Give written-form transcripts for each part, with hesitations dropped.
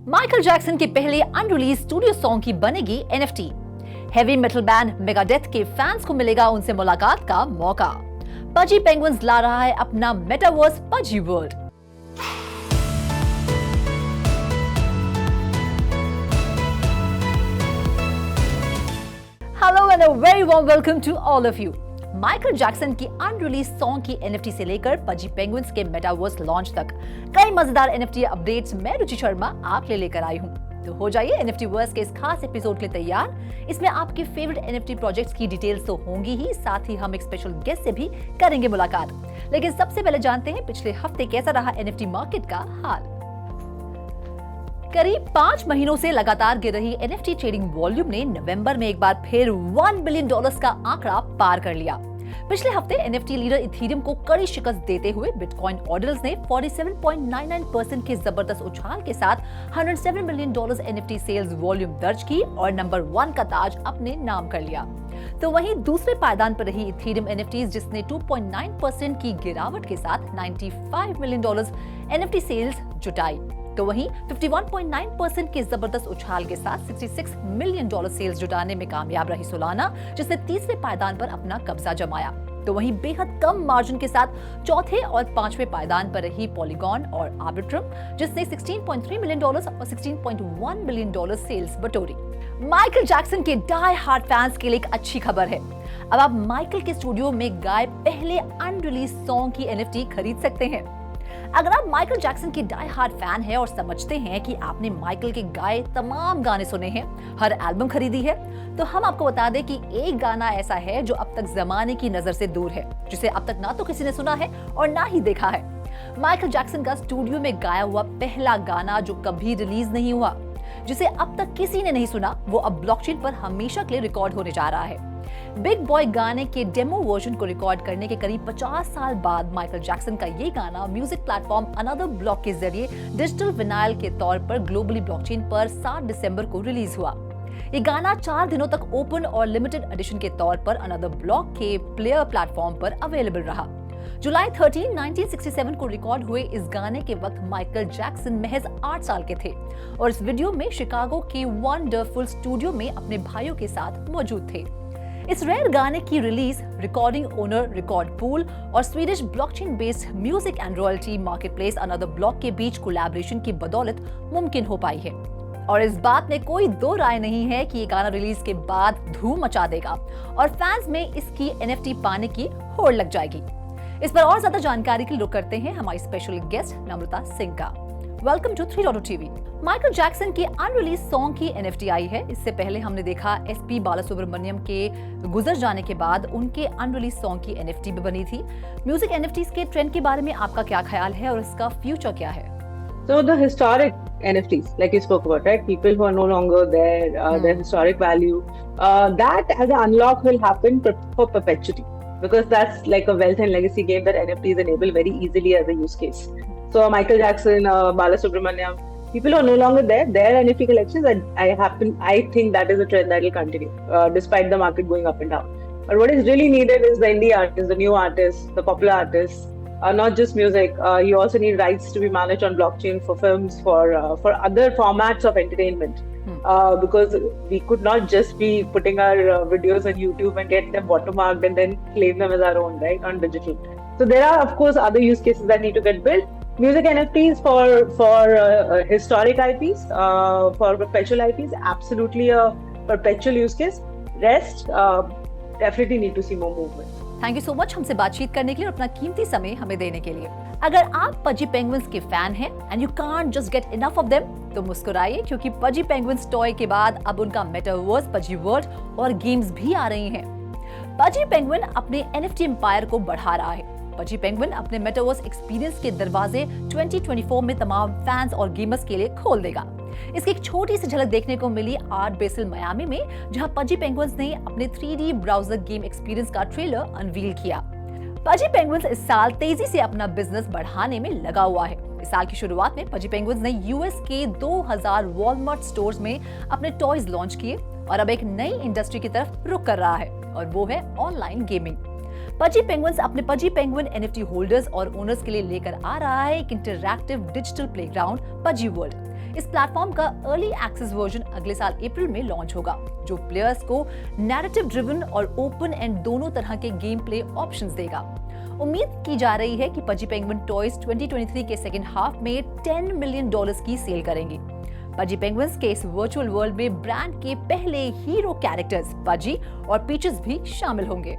Michael Jackson के पहले unreleased studio song की बनेगी NFT. Heavy metal band Megadeth के फैंस को मिलेगा उनसे मुलाकात का मौका। पजी पेंगुइन्स ला रहा है अपना metaverse Pudgy world. Hello and a very warm welcome to all of you. Michael Jackson की अनरिलीज सॉन्ग की एनएफटी से लेकर पजी पेंगुइन्स के मेटावर्स लॉन्च तक कई मजेदार एनएफटी अपडेट्स मैं रुचि शर्मा आप लेकर आई हूं। तो हो जाइए एनएफटी वर्स के इस खास एपिसोड के लिए तैयार। इसमें आपके फेवरेट एनएफटी प्रोजेक्ट्स की डिटेल्स तो होंगी ही, साथ ही हम एक स्पेशल गेस्ट से भी करेंगे मुलाकात। लेकिन सबसे पहले जानते हैं पिछले हफ्ते कैसा रहा एनएफटी मार्केट का हाल। करीब 5 महीनों से लगातार गिर रही एनएफटी ट्रेडिंग वॉल्यूम ने नवंबर में एक बार फिर $1 बिलियन का आंकड़ा पार कर लिया। पिछले हफ्ते एनएफटी लीडर इथेरियम को कड़ी शिकस्त देते हुए बिटकॉइन ऑर्डर्स ने 47.99% के जबरदस्त उछाल के साथ $107 मिलियन एनएफटी सेल्स वॉल्यूम दर्ज की और नंबर 1 का ताज अपने नाम कर लिया। तो वहीं दूसरे पायदान पर रही इथेरियम एनएफटीज जिसने 2.9% की गिरावट के साथ $95 मिलियन एनएफटी सेल्स जुटाई। तो वहीं 51.9% के जबरदस्त उछाल के साथ $66 मिलियन सेल्स जुटाने में कामयाब रही सोलाना, जिसने तीसरे पायदान पर अपना कब्जा जमाया। तो वहीं बेहद कम मार्जिन के साथ चौथे और पांचवें पायदान पर रही पॉलीगॉन और आर्बिट्रम, जिसने $16.3 मिलियन और $16.1 बिलियन सेल्स बटोरी। माइकल जैक्सन के डाई हार्ड फैंस के लिए एक अच्छी खबर है। अब आप माइकल के स्टूडियो में गाए पहले अनरिलीज सॉन्ग की एनएफटी खरीद सकते हैं। अगर आप माइकल जैक्सन के डाई हार्ड फैन हैं और समझते हैं कि आपने माइकल के गाए तमाम गाने सुने हैं, हर एल्बम खरीदी है, तो हम आपको बता दें कि एक गाना ऐसा है जो अब तक जमाने की नजर से दूर है, जिसे अब तक ना तो किसी ने सुना है और ना ही देखा है। माइकल जैक्सन का स्टूडियो में गाया हुआ पहला गाना जो कभी रिलीज नहीं हुआ, जिसे अब तक किसी ने नहीं सुना, वो अब ब्लॉकचेन पर हमेशा के लिए रिकॉर्ड होने जा रहा है। बिग बॉय गाने के डेमो वर्जन को रिकॉर्ड करने के करीब 50 साल बाद माइकल जैक्सन का ये गाना म्यूजिक प्लेटफॉर्म अनदर ब्लॉक के जरिए डिजिटल विनाइल के तौर पर ग्लोबली ब्लॉकचेन पर 7 दिसंबर को रिलीज हुआ। ये गाना 4 दिनों तक ओपन और लिमिटेड एडिशन के तौर पर अनदर ब्लॉक के प्लेयर प्लेटफॉर्म पर अवेलेबल रहा। जुलाई 13, 1967 को रिकॉर्ड हुए इस गाने के वक्त माइकल जैक्सन महज 8 साल के थे और इस वीडियो में शिकागो के वंडरफुल स्टूडियो में अपने भाइयों के साथ मौजूद थे। इस रेयर गाने की release recording owner record pool और Swedish blockchain based music and royalty marketplace Anotherblock के बीच कोलैबोरेशन की बदौलत मुमकिन हो पाई है। और इस बात में कोई दो राय नहीं है कि ये गाना रिलीज के बाद धूम मचा देगा और फैंस में इसकी एनएफटी पाने की होड़ लग जाएगी। इस पर और ज्यादा जानकारी के लिए रुक करते हैं हमारी स्पेशल गेस्ट नम्रता सिंह का। Welcome to 3.0 TV. Michael Jackson की अनरिलीज सॉन्ग की एनएफटी आई है। इससे पहले हमने देखा एसपी बालासुब्रमण्यम के गुजर जाने के बाद उनके अनरिलीज सॉन्ग की एनएफटी भी बनी थी। म्यूजिक एनएफटीज के ट्रेंड के बारे में आपका क्या ख्याल है और इसका फ्यूचर क्या है? So the historic NFTs, like you spoke about, right? People who are no longer there, their historic value, that as an unlock will happen for perpetuity, because that's like a wealth and legacy game that NFTs enable very easily as a use case. So Michael Jackson, Balasubramaniam, people who are no longer there, their NFT collections, I think that is a trend that will continue, despite the market going up and down. But what is really needed is the indie artists, the new artists, the popular artists, not just music. You also need rights to be managed on blockchain for films, for other formats of entertainment. Because we could not just be putting our videos on YouTube and get them watermarked and then claim them as our own, right, on digital. So there are, of course, other use cases that need to get built. Music NFTs for historic IPs, for perpetual IPs, absolutely a perpetual use case. Rest, definitely need to see more movement. Thank you so much हमसे बातचीत करने के लिए और अपना कीमती समय हमें देने के लिए। अगर आप पजी पेंगुइन्स के फैन हैं and you can't just get enough of them, तो मुस्कुराइए क्योंकि पजी पेंगुइन्स टॉय के बाद अब उनका मेटावर्स पजी वर्ल्ड और गेम्स भी आ रही हैं। पजी पेंगुइन अपने एनएफटी एम्पायर को बढ़ा रहा है। पजी पेंगुइन अपने मेटावर्स एक्सपीरियंस के दरवाजे 2024 में तमाम फैंस और गेमर्स के लिए खोल देगा। इसकी एक छोटी सी झलक देखने को मिली आर्ट बेसिल मियामी में, जहां पजी पेंगुइन्स ने अपने 3D ब्राउजर गेम एक्सपीरियंस का ट्रेलर अनवील किया। पजी पेंगुइन्स इस साल तेजी से अपना बिजनेस बढ़ाने में लगा हुआ है। इस साल की शुरुआत में पजी पेंगुइन्स ने यूएस के 2000 वॉलमार्ट स्टोर्स में अपने टॉयज लॉन्च किए और अब एक नई इंडस्ट्री की तरफ रुख कर रहा है और वो है ऑनलाइन गेमिंग। पजी पेंगुइन्स अपने पजी पेंगुइन एनएफटी होल्डर्स और ओनर्स के लिए लेकर आ रहा है एक इंटरैक्टिव डिजिटल प्लेग्राउंड पजी वर्ल्ड। इस प्लेटफॉर्म का अर्ली एक्सेस वर्जन अगले साल अप्रैल में लॉन्च होगा, जो प्लेयर्स को नैरेटिव ड्रिवन और ओपन एंड दोनों तरह के गेम प्ले ऑप्शंस देगा। उम्मीद की जा रही है कि पजी पेंगुइन टॉयज 2023 के सेकेंड हाफ में $10 मिलियन की सेल करेंगी। पजी पेंगुइन्स के इस वर्चुअल वर्ल्ड में ब्रांड के पहले हीरो कैरेक्टर्स पजी और पीचेस भी शामिल होंगे।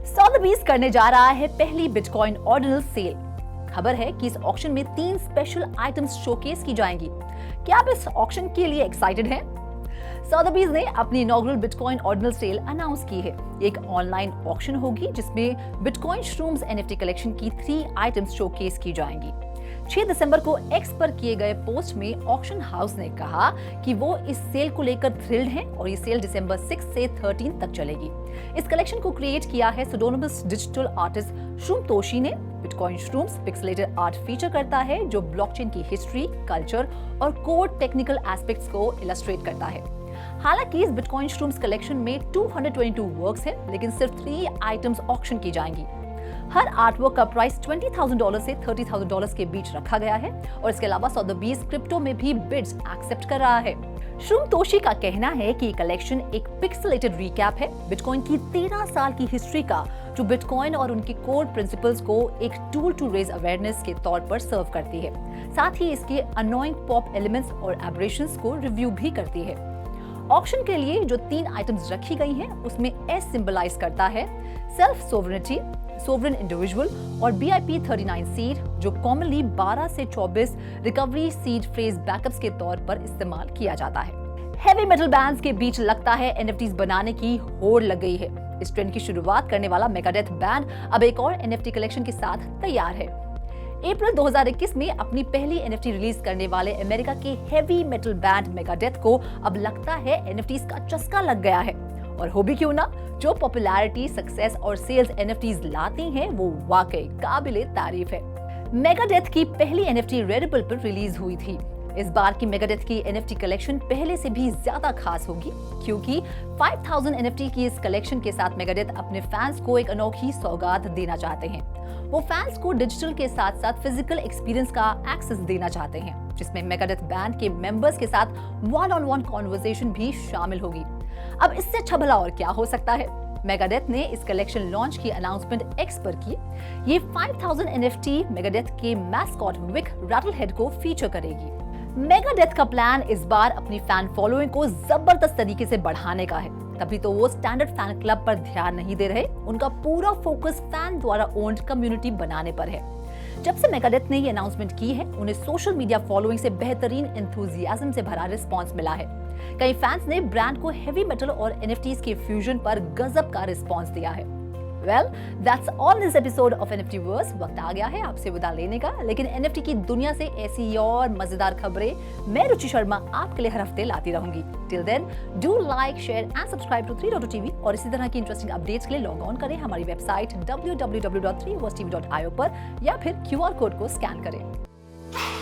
सोथेबीज करने जा रहा है पहली बिटकॉइन ऑर्डिनल सेल। खबर है कि इस ऑक्शन में 3 स्पेशल आइटम्स शोकेस की जाएंगी। क्या आप इस ऑक्शन के लिए एक्साइटेड हैं? सोथेबीज ने अपनी inaugural bitcoin ordinal sale announce की है। एक ऑनलाइन ऑक्शन होगी जिसमें बिटकॉइन श्रूम्स एनएफटी कलेक्शन की 3 आइटम्स शोकेस की जाएंगी। 6 दिसंबर को एक्स पर किए गए पोस्ट में ऑक्शन हाउस ने कहा कि वो इस सेल को लेकर थ्रिल्ड हैं और ये सेल दिसंबर 6 से 13 तक चलेगी। इस कलेक्शन को क्रिएट किया है सुडोनिमस डिजिटल आर्टिस्ट श्रूम तोशी ने। Bitcoin shrooms pixelated art feature करता है जो ब्लॉकचेन की हिस्ट्री, कल्चर और कोर टेक्निकल एस्पेक्ट्स को इलस्ट्रेट करता है। हालांकि इस बिटकॉइन श्रूम्स कलेक्शन में 222 वर्क्स हैं, लेकिन सिर्फ 3 आइटम्स ऑक्शन की जाएंगी। हर आर्टवर्क का प्राइस $20,000 से $30,000 के बीच रखा गया है और इसके अलावा सोथेबीज क्रिप्टो में भी बिड्स एक्सेप्ट कर रहा है। श्रूम तोशी का कहना है कि ये कलेक्शन एक पिक्सेलेटेड रिकैप है बिटकॉइन की 13 साल की हिस्ट्री का, जो बिटकॉइन और उनके कोर प्रिंसिपल्स को एक टूल टू रेज अवेयरनेस के तौर पर सर्व करती है। साथ ही इसके अनोइंग पॉप एलिमेंट्स और एब्रेशंस को रिव्यू भी करती है। ऑक्शन के लिए जो 3 आइटम्स रखी गई हैं, उसमें एस सिंबलाइज करता है सेल्फ सोवरेनिटी, सोवरेन इंडिविजुअल और BIP39 सीड, जो कॉमनली 12 से 24 रिकवरी सीड फ्रेज बैकअप्स के तौर पर इस्तेमाल किया जाता है। हेवी मेटल बैंड्स के बीच लगता है एनएफटीज बनाने की होड़ लग गई है। इस ट्रेंड की शुरुआत करने वाला मेगाडेथ बैंड अब एक और एनएफटी कलेक्शन के साथ तैयार है। अप्रैल 2021 में अपनी पहली एनएफटी रिलीज करने वाले अमेरिका के हेवी मेटल बैंड मेगाडेथ को अब लगता है एनएफटीज का चस्का लग गया है। और हो भी क्यों ना, जो पॉपुलैरिटी, सक्सेस और सेल्स एनएफटीज लाती हैं वो वाकई काबिले तारीफ है। मेगाडेथ की पहली एनएफटी रेडिबल पर रिलीज हुई थी। इस बार की मेगाडेथ की एनएफटी कलेक्शन पहले से भी ज्यादा खास होगी, क्योंकि 5000 एनएफटी की इस कलेक्शन के साथ मेगाडेथ अपने फैंस को एक अनोखी सौगात देना चाहते हैं। वो फैंस को डिजिटल के साथ साथ फिजिकल एक्सपीरियंस का एक्सेस देना चाहते हैं, जिसमें मेगाडेथ बैंड के मेंबर्स के साथ वन-ऑन-वन कॉन्वर्सेशन भी शामिल होगी। अब इससे अच्छा भला और क्या हो सकता है। मेगाडेथ ने इस कलेक्शन लॉन्च की अनाउंसमेंट एक्स पर की। ये 5000 एनएफटी मेगाडेथ के मैस्कॉट विक रैटलहेड को फीचर करेगी। मेगाडेथ का प्लान इस बार अपनी फैन फॉलोइंग को जबरदस्त तरीके से बढ़ाने का है, तभी तो वो स्टैंडर्ड फैन क्लब पर ध्यान नहीं दे रहे। उनका पूरा फोकस फैन द्वारा ओन्ड कम्युनिटी बनाने पर है। जब से मेगाडेथ ने ये अनाउंसमेंट की है, उन्हें सोशल मीडिया फॉलोइंग से बेहतरीन एंथुसियाज्म से भरा रिस्पांस मिला है। कई फैंस ने ब्रांड को हेवी मेटल और एनएफटीज के फ्यूजन पर गजब का रिस्पांस दिया है। Well, that's all this episode of NFT verse. वक्त आ गया है आपसे विदा लेने का, लेकिन एनएफटी की दुनिया से ऐसी और मजेदार खबरें मैं रुचि शर्मा आपके लिए हर हफ्ते लाती रहूंगी। Till then, do like, share and subscribe to 3.2TV और इसी तरह की इंटरेस्टिंग अपडेट्स के लिए लॉग ऑन करें हमारी वेबसाइट www.3versetv.io पर या फिर QR कोड को स्कैन करें।